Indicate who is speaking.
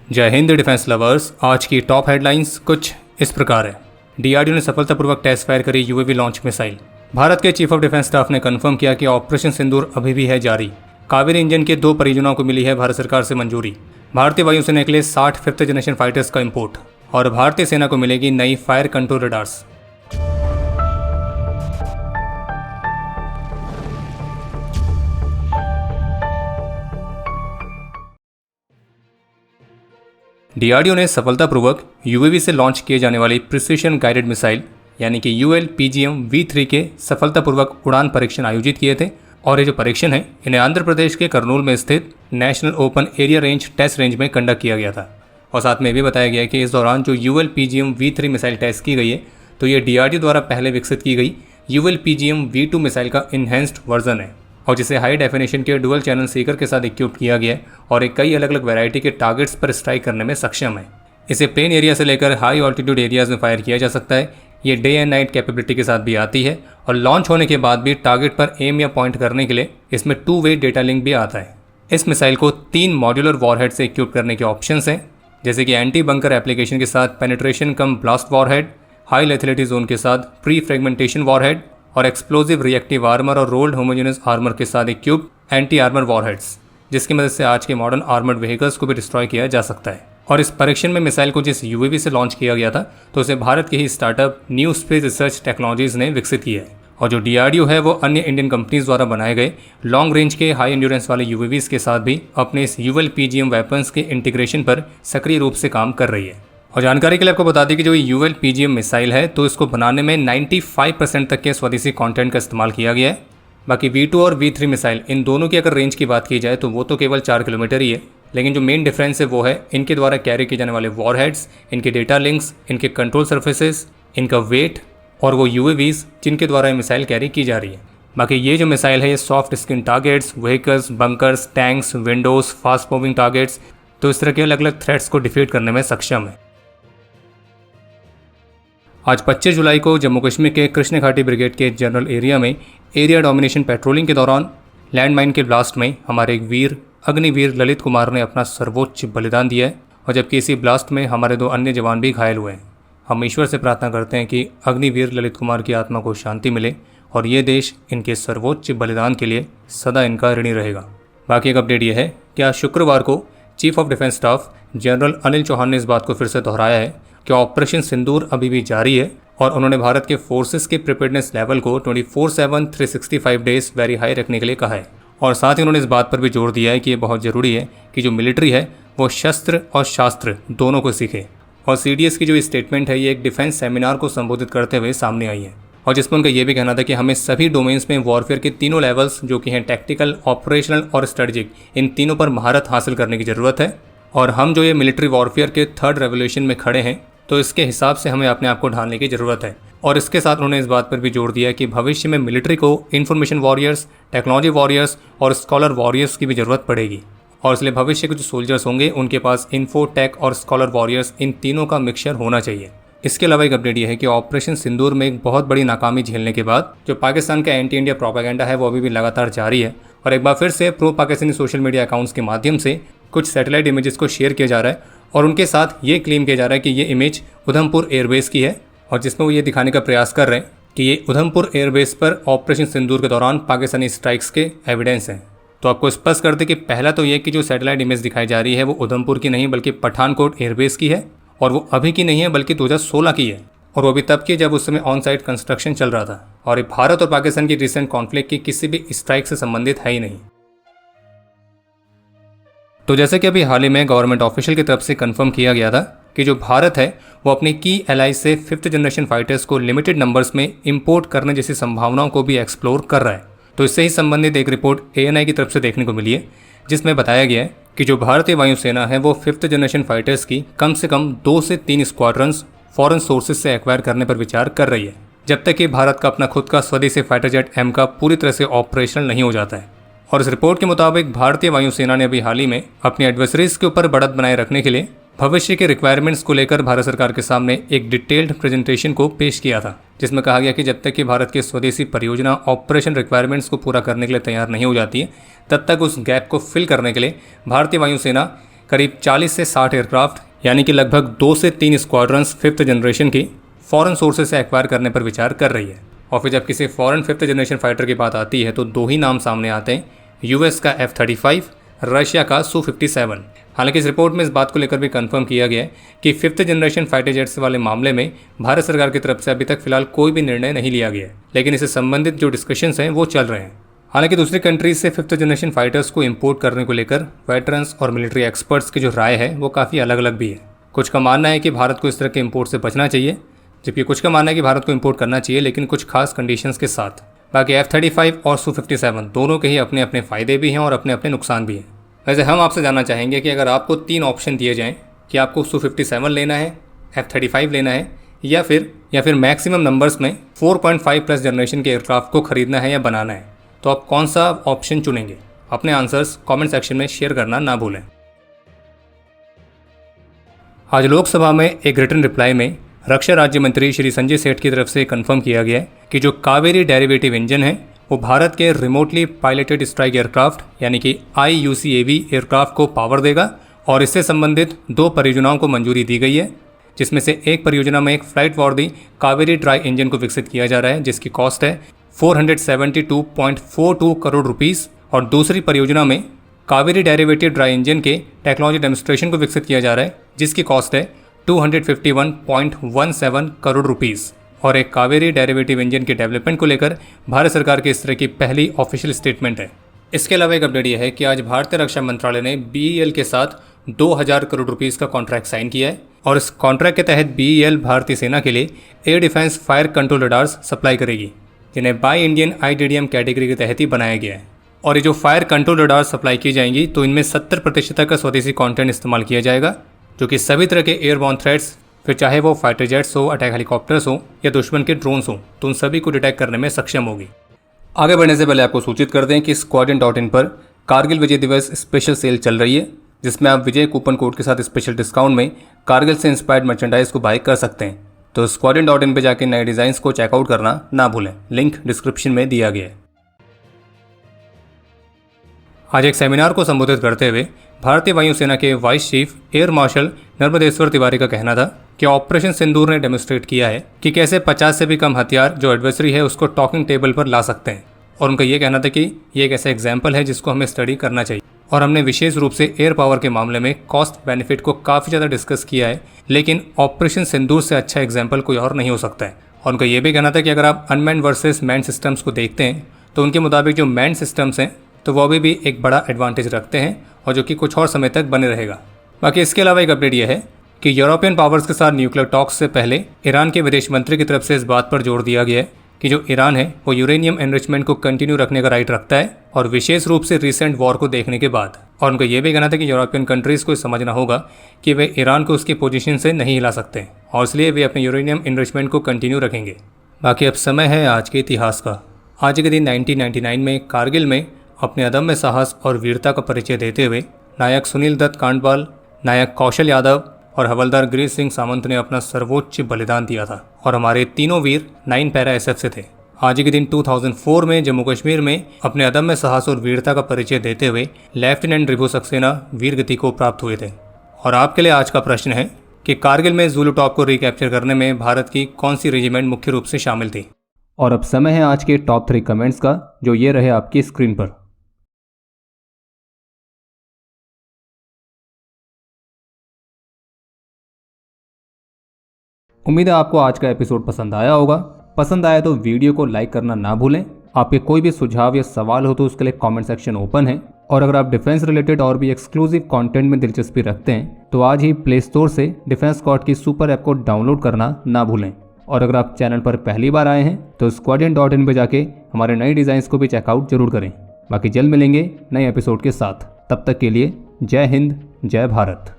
Speaker 1: जय Hind defence lovers. आज की टॉप हेडलाइंस कुछ इस प्रकार है। डीआरडीओ ने सफलतापूर्वक टेस्ट फायर करी यूएवी लॉन्च मिसाइल। भारत के चीफ ऑफ डिफेंस स्टाफ ने कंफर्म किया कि ऑपरेशन सिंदूर अभी भी है जारी। कावेरी इंजन के 2 परियोजनाओं को मिली है भारत सरकार से मंजूरी। भारतीय वायुसेना के लिए 60 5th जनरेशन फाइटर्स का इंपोर्ट और भारतीय सेना को मिलेगी नई फायर कंट्रोल रडार्स। डीआरडीओ ने सफलतापूर्वक यूएवी से लॉन्च किए जाने वाली प्रिसिशन गाइडेड मिसाइल यानी कि ULPGM-V3 के सफलतापूर्वक उड़ान परीक्षण आयोजित किए थे और ये जो परीक्षण है इन्हें आंध्र प्रदेश के कर्नूल में स्थित national open area range test range में कंडक्ट किया गया था। और साथ में भी बताया गया कि इस दौरान जो ULPGM-V3 मिसाइल टेस्ट की गई है तो ये डीआरडीओ द्वारा पहले विकसित की गई ULPGM-V2 मिसाइल का इन्हेंस्ड वर्जन है और जिसे हाई डेफिनेशन के डुअल चैनल सीकर के साथ इक्विप किया गया है और एक कई अलग अलग वैरायटी के टारगेट्स पर स्ट्राइक करने में सक्षम है। इसे प्लेन एरिया से लेकर हाई ऑल्टीट्यूड एरियाज में फायर किया जा सकता है। ये डे एंड नाइट कैपेबिलिटी के साथ भी आती है और लॉन्च होने के बाद भी टारगेट पर एम या पॉइंट करने के लिए इसमें 2-वे डेटा लिंक भी आता है। इस मिसाइल को 3 मॉड्यूलर वॉरहेड से इक्विप करने के ऑप्शंस हैं, जैसे कि एंटी बंकर एप्लीकेशन के साथ पेनिट्रेशन कम ब्लास्ट वॉरहेड, हाई लेथेलिटी जोन के साथ प्री फ्रेगमेंटेशन वॉरहेड और एक्सप्लोजिव रिएक्टिव आर्मर और रोल्ड होमोजेनस आर्मर के साथ इक्विप एंटी आर्मर वॉरहेड्स, जिसकी मदद से आज के मॉडर्न आर्मर्ड व्हीकल्स को भी डिस्ट्रॉय किया जा सकता है। और इस परीक्षण में मिसाइल को जिस यूएवी से लॉन्च किया गया था तो उसे भारत के ही startup new space research technologies ने विकसित किया है। और जो डीआरडीओ है वो अन्य इंडियन कंपनीज द्वारा बनाए गए लॉन्ग रेंज के हाई एंड्योरेंस वाले यूएवीज के साथ भी अपने इस ULPGM वेपन्स के इंटीग्रेशन पर सक्रिय रूप से काम कर रही है। और जानकारी के लिए आपको बता दें कि जो ULPGM मिसाइल है तो इसको बनाने में 95% तक के स्वदेशी कंटेंट का इस्तेमाल किया गया है। बाकी V2 और V3 मिसाइल इन दोनों की अगर रेंज की बात की जाए तो वो तो केवल 4 किलोमीटर ही है, लेकिन जो मेन डिफरेंस है वो है इनके द्वारा कैरी किए जाने वाले वॉरहेड्स, इनके डेटा लिंक्स, इनके कंट्रोल सर्फेसेस, इनका वेट और वो UAVs जिनके द्वारा ये मिसाइल कैरी की जा रही है। बाकी ये जो मिसाइल है ये soft skin targets, vehicles, bunkers, tanks, Windows, fast moving targets, तो इस तरह के अलग अलग थ्रेट्स को डिफीट करने में सक्षम है। आज 25 जुलाई को जम्मू कश्मीर के कृष्ण घाटी ब्रिगेड के जनरल एरिया में एरिया डोमिनेशन पेट्रोलिंग के दौरान लैंडमाइन के ब्लास्ट में हमारे एक वीर अग्निवीर ललित कुमार ने अपना सर्वोच्च बलिदान दिया है और जबकि इसी ब्लास्ट में हमारे 2 अन्य जवान भी घायल हुए हैं। हम ईश्वर से प्रार्थना करते हैं कि अग्निवीर ललित कुमार की आत्मा को शांति मिले और ये देश इनके सर्वोच्च बलिदान के लिए सदा इनका ऋणी रहेगा। बाकी एक अपडेट ये है कि आज शुक्रवार को chief of defence staff general Anil Chauhan ने इस बात को फिर से दोहराया है कि ऑपरेशन सिंदूर अभी भी जारी है और उन्होंने भारत के फोर्सेस के प्रिपेयर्डनेस लेवल को 24/7 365 डेज वेरी हाई रखने के लिए कहा है। और साथ ही उन्होंने इस बात पर भी जोर दिया है कि ये बहुत ज़रूरी है कि जो मिलिट्री है वो शस्त्र और शास्त्र दोनों को सीखे। और CDS की जो स्टेटमेंट है ये एक डिफेंस सेमिनार को संबोधित करते हुए सामने आई है और जिसमें उनका ये भी कहना था कि हमें सभी डोमेन्स में वॉरफेयर के तीनों लेवल्स जो कि हैं टैक्टिकल, ऑपरेशनल और स्ट्रेटजिक, इन तीनों पर महारत हासिल करने की ज़रूरत है। और हम जो ये मिलिट्री वॉरफेयर के 3rd रेवोल्यूशन में खड़े हैं तो इसके हिसाब से हमें अपने आप को ढालने की ज़रूरत है। और इसके साथ उन्होंने इस बात पर भी जोर दिया कि भविष्य में मिलिट्री को इंफॉर्मेशन वॉरियर्स, टेक्नोलॉजी वॉरियर्स और स्कॉलर वॉरियर्स की भी ज़रूरत पड़ेगी और इसलिए भविष्य के जो सोल्जर्स होंगे उनके पास इन्फो, टेक और स्कॉलर वॉरियर्स इन तीनों का मिक्सचर होना चाहिए। इसके अलावा एक अपडेट यह है कि ऑपरेशन सिंदूर में एक बहुत बड़ी नाकामी झेलने के बाद जो पाकिस्तान का एंटी इंडिया प्रोपेगेंडा है वो अभी भी लगातार जारी है और एक बार फिर से pro Pakistani social media accounts के माध्यम से कुछ सैटेलाइट इमेजेस को शेयर किया जा रहा है और उनके साथ ये क्लेम किया जा रहा है कि ये इमेज उधमपुर एयरबेस की है और जिसमें वो ये दिखाने का प्रयास कर रहे हैं कि ये उधमपुर एयरबेस पर ऑपरेशन सिंदूर के दौरान पाकिस्तानी स्ट्राइक्स के एविडेंस हैं। तो आपको स्पष्ट कर दें कि पहला तो ये कि जो सैटेलाइट इमेज दिखाई जा रही है वो उधमपुर की नहीं बल्कि पठानकोट एयरबेस की है और वो अभी की नहीं है बल्कि 2016 की है और वो भी तब की जब उस समय ऑन साइट कंस्ट्रक्शन चल रहा था और ये भारत और पाकिस्तान की रिसेंट कॉन्फ्लिक्ट की किसी भी स्ट्राइक से संबंधित है ही नहीं। तो जैसे कि अभी हाल ही में गवर्नमेंट ऑफिशियल की तरफ से कंफर्म किया गया था कि जो भारत है वो अपनी की एलाइज से 5th जनरेशन फाइटर्स को लिमिटेड नंबर्स में इंपोर्ट करने जैसी संभावनाओं को भी एक्सप्लोर कर रहा है। तो इससे ही संबंधित एक रिपोर्ट ANI की तरफ से देखने को मिली है जिसमें बताया गया है कि जो भारतीय वायुसेना है वो 5th जनरेशन फाइटर्स की कम से कम 2 से 3 स्क्वाड्रंस फॉरेन सोर्सेज से एक्वायर करने पर विचार कर रही है जब तक कि भारत का अपना खुद का स्वदेशी फाइटर जेट M का पूरी तरह से ऑपरेशनल नहीं हो जाता है। और इस रिपोर्ट के मुताबिक भारतीय वायुसेना ने अभी हाल ही में अपनी एडवर्सरीज के ऊपर बढ़त बनाए रखने के लिए भविष्य के रिक्वायरमेंट्स को लेकर भारत सरकार के सामने एक डिटेल्ड प्रेजेंटेशन को पेश किया था जिसमें कहा गया कि जब तक कि भारत की स्वदेशी परियोजना ऑपरेशन रिक्वायरमेंट्स को पूरा करने के लिए तैयार नहीं हो जाती है तब तक उस गैप को फिल करने के लिए भारतीय वायुसेना करीब 40 से 60 एयरक्राफ्ट यानी कि लगभग 2 से 3 स्क्वाड्रंस 5th जनरेशन की फॉरेन सोर्सेज से एक्वायर करने पर विचार कर रही है। और फिर जब किसी फॉरेन 5th जनरेशन फाइटर की बात आती है तो 2 ही नाम सामने आते हैं, यूएस का F-35, रशिया का Su-57। हालांकि इस रिपोर्ट में इस बात को लेकर भी कंफर्म किया गया है कि 5th जनरेशन फाइटर जेट्स वाले मामले में भारत सरकार की तरफ से अभी तक फिलहाल कोई भी निर्णय नहीं लिया गया है, लेकिन इससे संबंधित जो डिस्कशंस हैं वो चल रहे हैं। हालांकि दूसरी कंट्रीज से 5th जनरेशन फाइटर्स को इंपोर्ट करने को लेकर वेटरन्स और मिलिट्री एक्सपर्ट्स की जो राय है वो काफ़ी अलग अलग भी है। कुछ का मानना है कि भारत को इस तरह के इंपोर्ट से बचना चाहिए, जबकि कुछ का मानना है कि भारत को इंपोर्ट करना चाहिए, लेकिन कुछ खास कंडीशंस के साथ। बाकी F-35 और Su-57 दोनों के ही अपने अपने फ़ायदे भी हैं और अपने अपने नुकसान भी हैं। वैसे हम आपसे जानना चाहेंगे कि अगर आपको 3 ऑप्शन दिए जाएं कि आपको Su-57 लेना है, F-35 लेना है या फिर मैक्सिमम नंबर्स में 4.5 प्लस जनरेशन के एयरक्राफ्ट को खरीदना है या बनाना है, तो आप कौन सा ऑप्शन चुनेंगे? अपने आंसर्स कमेंट सेक्शन में शेयर करना ना भूलें। आज लोकसभा में एक रिटन रिप्लाई में रक्षा राज्य मंत्री श्री संजय सेठ की तरफ से कंफर्म किया गया है कि जो कावेरी डेरिवेटिव इंजन है वो भारत के रिमोटली पायलटेड स्ट्राइक एयरक्राफ्ट यानी कि IUCAV एयरक्राफ्ट को पावर देगा और इससे संबंधित 2 परियोजनाओं को मंजूरी दी गई है, जिसमें से एक परियोजना में एक फ्लाइट वर्दी कावेरी ड्राई इंजन को विकसित किया जा रहा है जिसकी कॉस्ट है 472.42 करोड़ रुपीस, और दूसरी परियोजना में कावेरी डेरिवेटिव ड्राई इंजन के टेक्नोलॉजी डेमोन्स्ट्रेशन को विकसित किया जा रहा है जिसकी कॉस्ट है 251.17 करोड़ रुपीस। और एक कावेरी डेरिवेटिव इंजन के डेवलपमेंट को लेकर भारत सरकार की इस तरह की पहली ऑफिशियल स्टेटमेंट है। इसके अलावा एक अपडेट यह है कि आज भारतीय रक्षा मंत्रालय ने BEL के साथ 2000 करोड़ रुपीस का कॉन्ट्रैक्ट साइन किया है और इस कॉन्ट्रैक्ट के तहत BEL भारतीय सेना के लिए air defence fire control radars supply करेगी, जिन्हें बाई इंडियन IDDM कैटेगरी के तहत ही बनाया गया है। और ये जो फायर कंट्रोल रडार सप्लाई की जाएंगी तो इनमें 70% का स्वदेशी कंटेंट इस्तेमाल किया जाएगा, जो कि सभी तरह के एयरबॉर्न थ्रेट्स, फिर चाहे वो फाइटर जेट्स हो, अटैक हेलीकॉप्टर्स हो या दुश्मन के ड्रोन्स हो, तो उन सभी को डिटेक्ट करने में सक्षम होगी। आगे बढ़ने से पहले आपको सूचित कर दें कि Squadron.in पर कारगिल विजय दिवस स्पेशल सेल चल रही है, जिसमें आप विजय कूपन कोड के साथ स्पेशल डिस्काउंट में कारगिल से इंस्पायर्ड मर्चेंडाइज को बाय कर सकते हैं। तो Squadron.in पर जाकर नए डिज़ाइंस को चेकआउट करना ना भूलें, लिंक डिस्क्रिप्शन में दिया गया है। आज एक सेमिनार को संबोधित करते हुए भारतीय वायुसेना के vice chief air marshal Narmadeshwar Tiwari का कहना था कि ऑपरेशन सिंदूर ने डेमोन्स्ट्रेट किया है कि कैसे 50 से भी कम हथियार जो एडवर्सरी है उसको टॉकिंग टेबल पर ला सकते हैं। और उनका ये कहना था कि ये एक ऐसा एग्जाम्पल है जिसको हमें स्टडी करना चाहिए। और हमने विशेष रूप से एयर पावर के मामले में कॉस्ट बेनिफिट को काफ़ी ज़्यादा डिस्कस किया है, लेकिन ऑपरेशन सिंदूर से अच्छा एग्जाम्पल कोई और नहीं हो सकता है। और उनका ये भी कहना था कि अगर आप अनमैन्ड वर्सेस मैन्ड सिस्टम्स को देखते हैं तो उनके मुताबिक जो मैन्ड सिस्टम्स हैं तो वो अभी भी एक बड़ा एडवांटेज रखते हैं और जो कि कुछ और समय तक बने रहेगा। बाकी इसके अलावा एक अपडेट यह है कि यूरोपियन पावर्स के साथ न्यूक्लियर टॉक्स से पहले ईरान के विदेश मंत्री की तरफ से इस बात पर जोर दिया गया है कि जो ईरान है वो यूरेनियम एनरिचमेंट को कंटिन्यू रखने का राइट रखता है, और विशेष रूप से रिसेंट वॉर को देखने के बाद। और उनका ये भी कहना था कि यूरोपियन कंट्रीज़ को समझना होगा कि वे ईरान को उसकी पोजीशन से नहीं हिला सकते और इसलिए वे अपने यूरेनियम एनरिचमेंट को कंटिन्यू रखेंगे। बाकी अब समय है आज के इतिहास का। आज के दिन 1999 में कारगिल में अपने अदम्य साहस और वीरता का परिचय देते हुए नायक सुनील दत्त कांडपाल, नायक कौशल यादव और हवलदार गिरीश सिंह सामंत ने अपना सर्वोच्च बलिदान दिया था और हमारे तीनों वीर 9 पैरा SF से थे। आज के दिन 2004 में जम्मू कश्मीर में अपने अदम्य साहस और वीरता का परिचय देते हुए लेफ्टिनेंट रिभु सक्सेना वीर गति को प्राप्त हुए थे। और आपके लिए आज का प्रश्न है कि कारगिल में ज़ुलू टॉप को रिकैप्चर करने में भारत की कौन सी रेजिमेंट मुख्य रूप से शामिल थी। और अब समय है आज के टॉप 3 कमेंट्स का, जो ये रहे आपकी स्क्रीन पर। उम्मीद है आपको आज का एपिसोड पसंद आया होगा। पसंद आया तो वीडियो को लाइक करना ना भूलें। आपके कोई भी सुझाव या सवाल हो तो उसके लिए कमेंट सेक्शन ओपन है। और अगर आप डिफेंस रिलेटेड और भी एक्सक्लूसिव कंटेंट में दिलचस्पी रखते हैं तो आज ही प्ले स्टोर से डिफेंस स्क्वाड की सुपर ऐप को डाउनलोड करना ना भूलें। और अगर आप चैनल पर पहली बार आए हैं तो Squadron.in पे जाके हमारे नए डिज़ाइंस को भी चेकआउट जरूर करें। बाकी जल्द मिलेंगे नए एपिसोड के साथ। तब तक के लिए जय हिंद, जय भारत।